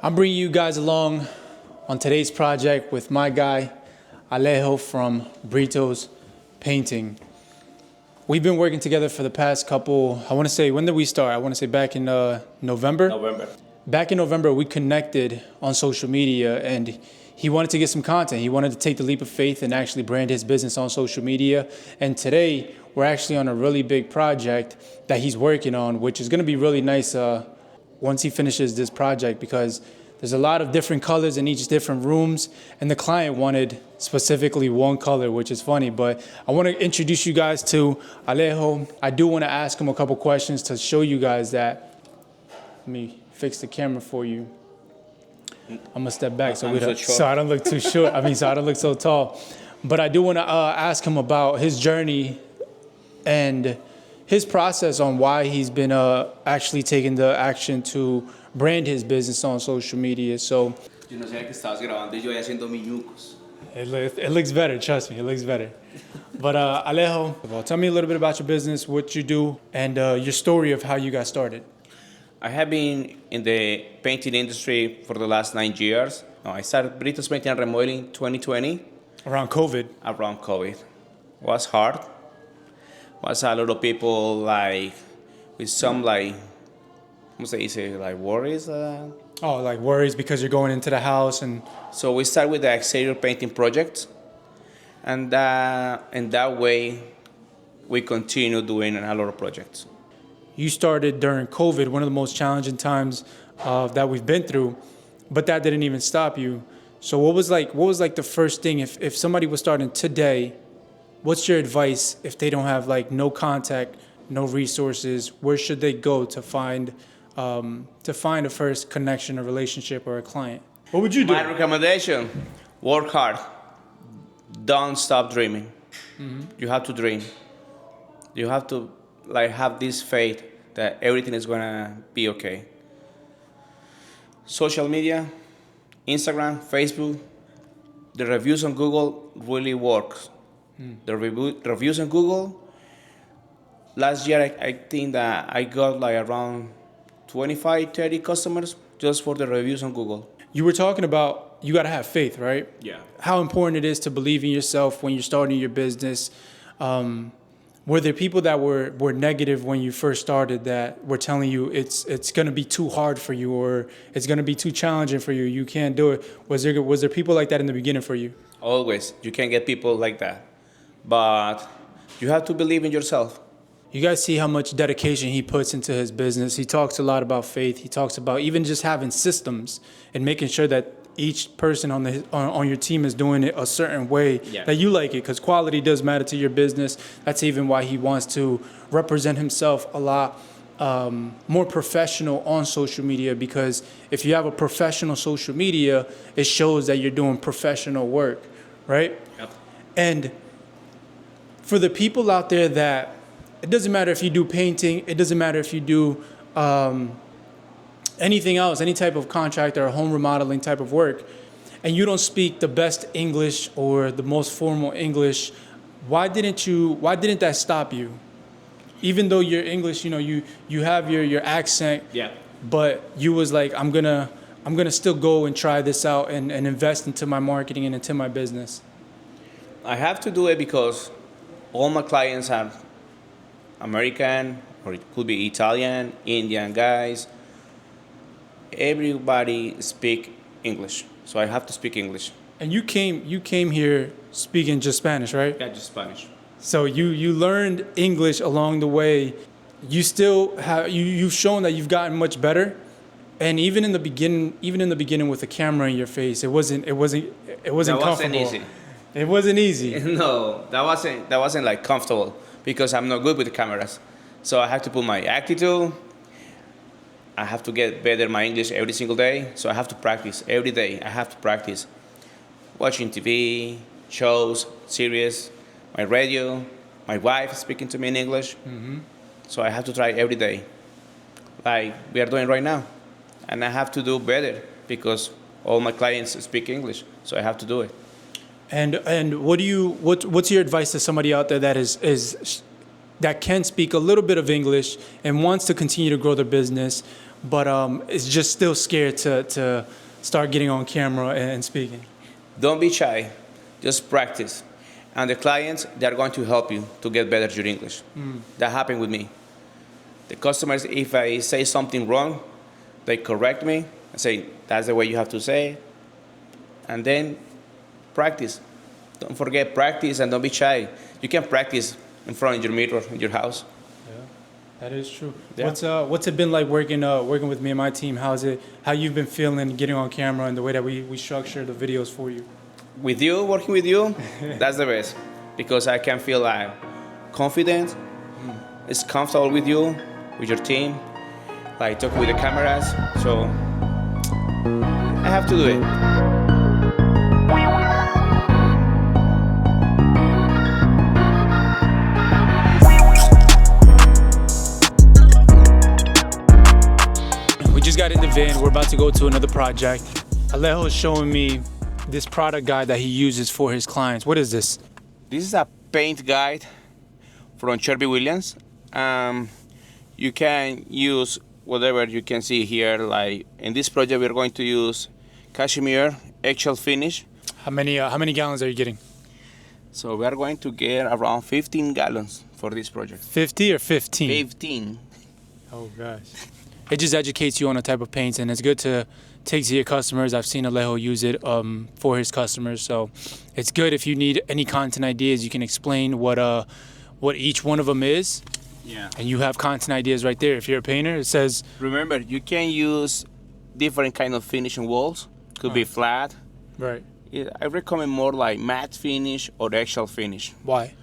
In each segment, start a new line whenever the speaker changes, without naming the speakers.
I'm bringing you guys along on today's project with my guy, Alejo from Brito's Painting. We've been working together for the past couple, I want to say, when did we start? I want to say back in November. Back in November, we connected on social media and he wanted to get some content. He wanted to take the leap of faith and actually brand his business on social media. And today, we're actually on a really big project that he's working on, which is going to be really nice once he finishes this project, because there's a lot of different colors in each different rooms, and the client wanted specifically one color, which is funny. But I want to introduce you guys to Alejo. I do want to ask him a couple questions to show you guys that. Let me fix the camera for you. I'm gonna step back so I don't look too short. So I don't look so tall. But I do want to ask him about his journey and his process on why he's been actually taking the action to brand his business on social media. So
Yo no sabía que estabas grabando y yo ahí haciendo miñucos.
it looks better. Trust me, it looks better. But Alejo, tell me a little bit about your business, what you do, and your story of how you got started.
I have been in the painting industry for the last 9 years. I started Brito's Painting and Remodeling 2020.
Around COVID.
Around COVID. It was hard. Was a lot of people with some ¿cómo se dice? Worries.
Like worries because you're going into the house and.
So we start with the exterior painting project, and in that way, we continue doing a lot of projects.
You started during COVID, one of the most challenging times that we've been through, but that didn't even stop you. So what was the first thing if somebody was starting today? What's your advice if they don't have no contact, no resources? Where should they go to find a first connection, a relationship, or a client? What would you do?
My recommendation: work hard. Don't stop dreaming. Mm-hmm. You have to dream. You have to have this faith that everything is gonna be okay. Social media, Instagram, Facebook, the reviews on Google really works. The reviews on Google, last year I think that I got around 25, 30 customers just for the reviews on Google.
You were talking about you gotta have faith, right?
Yeah.
How important it is to believe in yourself when you're starting your business. Were there people that were negative when you first started that were telling you it's going to be too hard for you or it's going to be too challenging for you, you can't do it? Was there people like that in the beginning for you?
Always. You can get people like that. But you have to believe in yourself.
You guys see how much dedication he puts into his business. He talks a lot about faith. He talks about even just having systems and making sure that each person on your team is doing it a certain way that you like it, because quality does matter to your business. That's even why he wants to represent himself a lot more professional on social media, because if you have a professional social media, it shows that you're doing professional work, right?
Yep.
And for the people out there that it doesn't matter if you do painting, it doesn't matter if you do anything else, any type of contractor or home remodeling type of work, and you don't speak the best English or the most formal English, why didn't that stop you? Even though your English, you have your accent, but you was like, I'm gonna still go and try this out and invest into my marketing and into my business.
I have to do it because all my clients are American, or it could be Italian, Indian guys. Everybody speak English, so I have to speak English.
And you came here speaking just Spanish, right?
Yeah, just Spanish.
So you learned English along the way. You still have you've shown that you've gotten much better, and even in the beginning with the camera in your face, it wasn't comfortable.
Wasn't easy.
It wasn't easy.
No, that wasn't comfortable because I'm not good with the cameras. So I have to put my attitude. I have to get better my English every single day, so I have to practice every day. I have to practice watching TV, shows, series, my radio, my wife speaking to me in English. Mm-hmm. So I have to try every day, like we are doing right now. And I have to do better because all my clients speak English, so I have to do it.
And what's your advice to somebody out there that is that can speak a little bit of English and wants to continue to grow their business, but is just still scared to start getting on camera and speaking.
Don't be shy. Just practice. And the clients, they're going to help you to get better your English. That happened with me. The customers, if I say something wrong, they correct me and say, that's the way you have to say it. And then practice. Don't forget, practice and don't be shy. You can practice in front of your mirror in your house.
That is true.
Yeah.
What's it been like working with me and my team? How you've been feeling getting on camera and the way that we structure the videos for you?
With you, working with you, that's the best. Because I can feel like confident, it's comfortable with you, with your team, like talking with the cameras. So I have to do it.
We just got in the van. We're about to go to another project. Alejo is showing me this product guide that he uses for his clients. What is this?
This is a paint guide from Shelby Williams. You can use whatever you can see here. Like in this project, we're going to use cashmere eggshell finish.
How many gallons are you getting?
So we are going to get around 15 gallons for this project.
50 or 15?
15.
Oh gosh. It just educates you on the type of paints, and it's good to take to your customers. I've seen Alejo use it for his customers, so it's good if you need any content ideas. You can explain what each one of them is.
Yeah.
And you have content ideas right there. If you're a painter, it says.
Remember, you can use different kind of finish in walls. Could be flat.
Right.
I recommend more like matte finish or eggshell finish.
Why?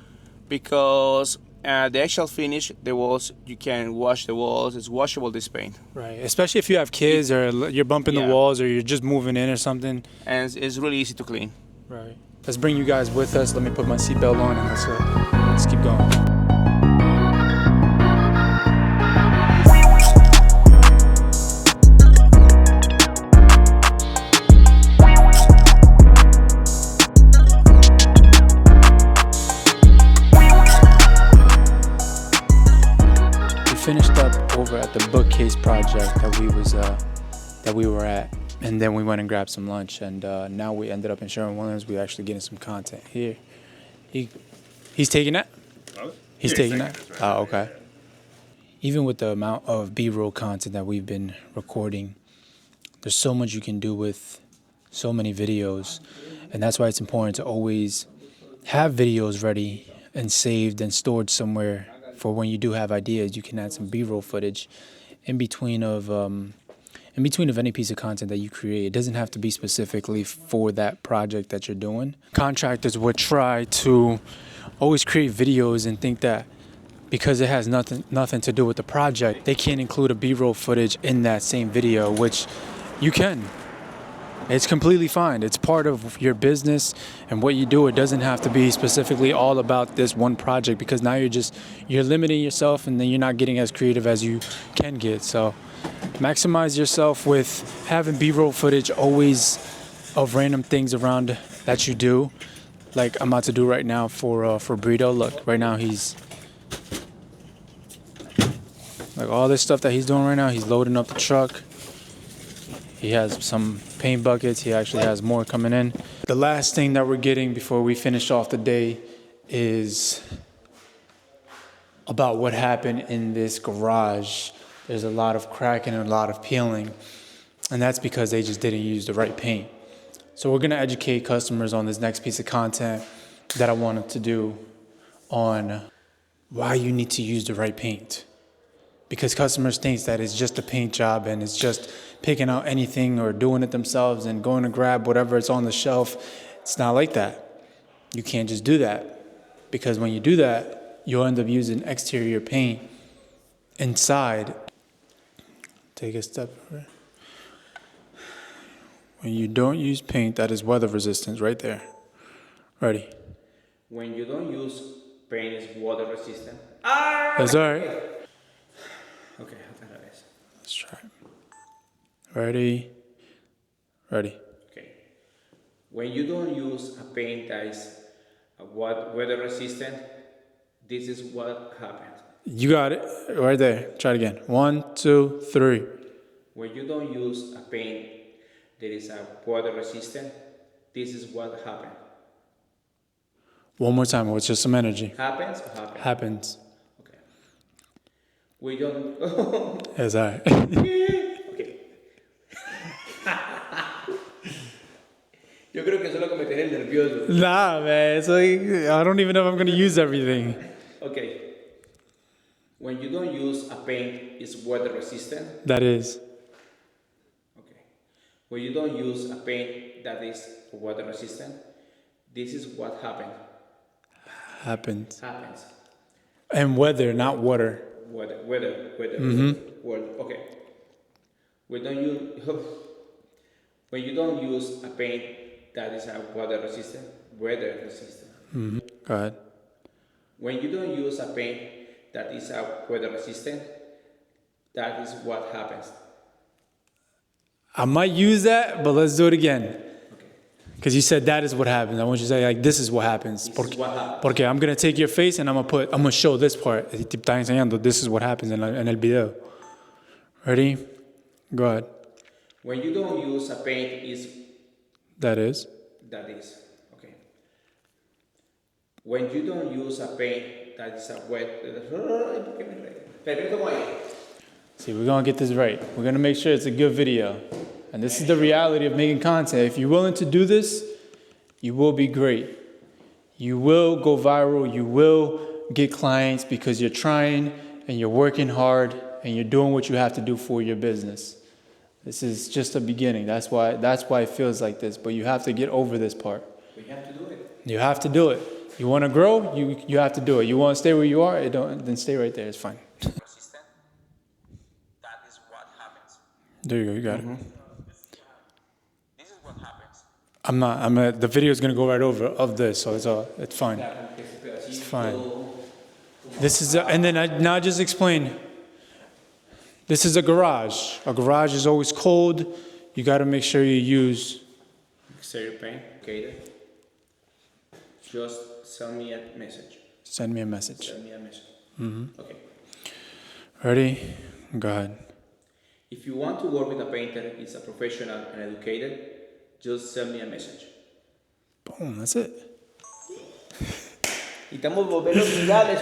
Because the eggshell finish, the walls, you can wash the walls. It's washable, this paint.
Right. Especially if you have kids or you're bumping the walls or you're just moving in or something.
And it's really easy to clean.
Right. Let's bring you guys with us. Let me put my seatbelt on and let's keep going. Finished up over at the bookcase project that we were at, and then we went and grabbed some lunch, and now we ended up in Sherwin-Williams. We're actually getting some content here. He's taking that? He's taking that? Oh, okay. Even with the amount of B-roll content that we've been recording, there's so much you can do with so many videos, and that's why it's important to always have videos ready and saved and stored somewhere for when you do have ideas. You can add some B-roll footage in between of any piece of content that you create. It doesn't have to be specifically for that project that you're doing. Contractors would try to always create videos and think that because it has nothing to do with the project, they can't include a B-roll footage in that same video, which you can. It's completely fine. It's part of your business and what you do. It doesn't have to be specifically all about this one project, because now you're limiting yourself, and then you're not getting as creative as you can get. So maximize yourself with having B-roll footage always of random things around that you do. Like I'm about to do right now for Brito. Look, right now he's like all this stuff that he's doing right now. He's loading up the truck. He has some paint buckets. He actually has more coming in. The last thing that we're getting before we finish off the day is about what happened in this garage. There's a lot of cracking and a lot of peeling, and that's because they just didn't use the right paint. So we're gonna educate customers on this next piece of content that I wanted to do on why you need to use the right paint. Because customers think that it's just a paint job and it's just picking out anything or doing it themselves and going to grab whatever is on the shelf. It's not like that. You can't just do that, because when you do that, you'll end up using exterior paint inside. Take a step. When you don't use paint that is weather resistant, right there. Ready?
When you don't use paint, it's water resistant.
That's all right.
Okay,
let's try it. Ready? Ready.
Okay. When you don't use a paint that is weather resistant, this is what happens.
You got it right there. Try it again. 1, 2, 3.
When you don't use a paint that is a water resistant, this is what happens.
One more time, with just some energy.
Happens or happens?
Happens.
Okay. We don't.
It's all right.
Okay. Yo creo que solo cometer el nervioso.
Nah, man. It's like, I don't even know if I'm going to use everything.
Okay. When you don't use a paint, it's water resistant.
That is.
Okay. When you don't use a paint that is water resistant, this is what happens.
Happens.
Happens.
And weather, not water.
Weather. Water. Okay. When you don't use a paint that is a weather resistant.
Go ahead.
When you don't use a paint that is a weather resistant, that is what happens.
I might use that, but let's do it again.
Okay.
Because you said that is what happens. I want you to say, like, this is what happens.
This is what happens.
Porque I'm going to take your face and I'm going to show this part. Te está enseñando, this is what happens en el video. Ready? Go ahead.
When you don't use a paint, is
That is.
okay. When you don't use a paint that is a
See, we're going to get this right. We're going to make sure it's a good video. And this is the reality of making content. If you're willing to do this, you will be great. You will go viral. You will get clients because you're trying and you're working hard and you're doing what you have to do for your business. This is just a beginning. That's why it feels like this. But you have to get over this part.
We have to do it.
You have to do it. You want to grow, you have to do it. You want to stay where you are, then stay right there. It's fine.
Resistant. That is what happens.
There you go. You got it.
This is what happens.
The video is going to go right over of this, so it's fine. It's fine. This is, and then now just explain. This is a garage. A garage is always cold. You got to make sure you use
Exterior paint. Okay. Just send me a message.
Send me a message.
Okay.
Ready? Go ahead.
If you want to work with a painter, is a professional and educated, just send me a message.
Boom, that's it.
Y estamos volviendo virales.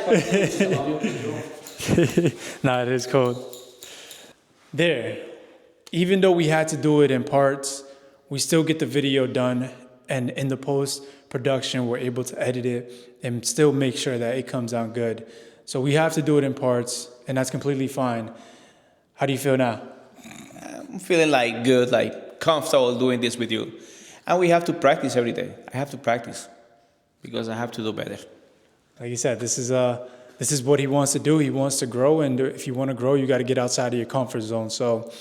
Nah, it is cold. There. Even though we had to do it in parts, we still get the video done, and in the post-production, we're able to edit it and still make sure that it comes out good. So we have to do it in parts, and that's completely fine. How do you feel now?
I'm feeling like good, like comfortable doing this with you. And we have to practice every day. I have to practice because I have to do better.
Like you said, this is what he wants to do. He wants to grow, and if you want to grow, you got to get outside of your comfort zone. So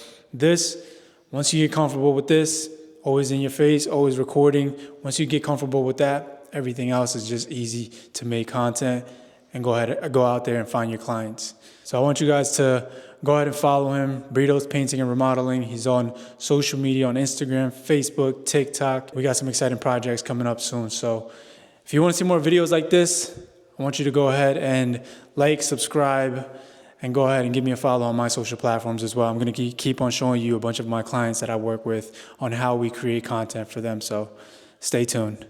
once you get comfortable with this, always in your face, always recording. Once you get comfortable with that, everything else is just easy to make content and go out there and find your clients. So I want you guys to go ahead and follow him, Brito's Painting and Remodeling. He's on social media, on Instagram, Facebook, TikTok. We got some exciting projects coming up soon. So if you want to see more videos like this, I want you to go ahead and like, subscribe, and go ahead and give me a follow on my social platforms as well. I'm going to keep on showing you a bunch of my clients that I work with on how we create content for them. So stay tuned.